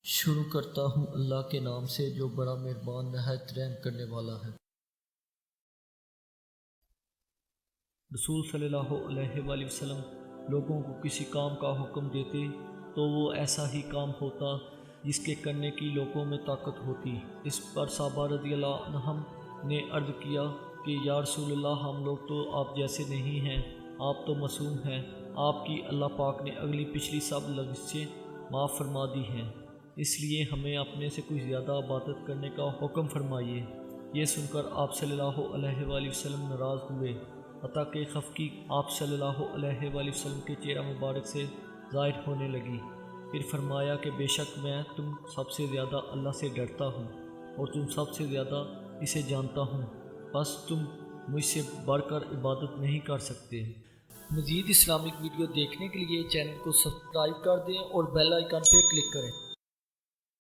شروع کرتا ہوں اللہ کے نام سے جو بڑا مہربان نہایت رحم کرنے والا ہے۔ رسول صلی اللہ علیہ وآلہ وسلم لوگوں کو کسی کام کا حکم دیتے تو وہ ایسا ہی کام ہوتا جس کے کرنے کی لوگوں میں طاقت ہوتی۔ اس پر صحابہ رضی اللہ عنہم نے عرض کیا کہ یا رسول اللہ، ہم لوگ تو آپ جیسے نہیں ہیں، آپ تو معصوم ہیں، آپ کی اللہ پاک نے اگلی پچھلی سب لغزشیں معاف فرما دی ہیں، اس لیے ہمیں اپنے سے کچھ زیادہ عبادت کرنے کا حکم فرمائیے۔ یہ سن کر آپ صلی اللہ علیہ وآلہ وسلم ناراض ہوئے، حتیٰ کہ خفگی آپ صلی اللہ علیہ وآلہ وسلم کے چہرہ مبارک سے ظاہر ہونے لگی۔ پھر فرمایا کہ بے شک میں تم سب سے زیادہ اللہ سے ڈرتا ہوں اور تم سب سے زیادہ اسے جانتا ہوں، بس تم مجھ سے بڑھ کر عبادت نہیں کر سکتے۔ مزید اسلامک ویڈیو دیکھنے کے لیے چینل کو سبسکرائب کر دیں اور بیل آئیکن پہ کلک کریں۔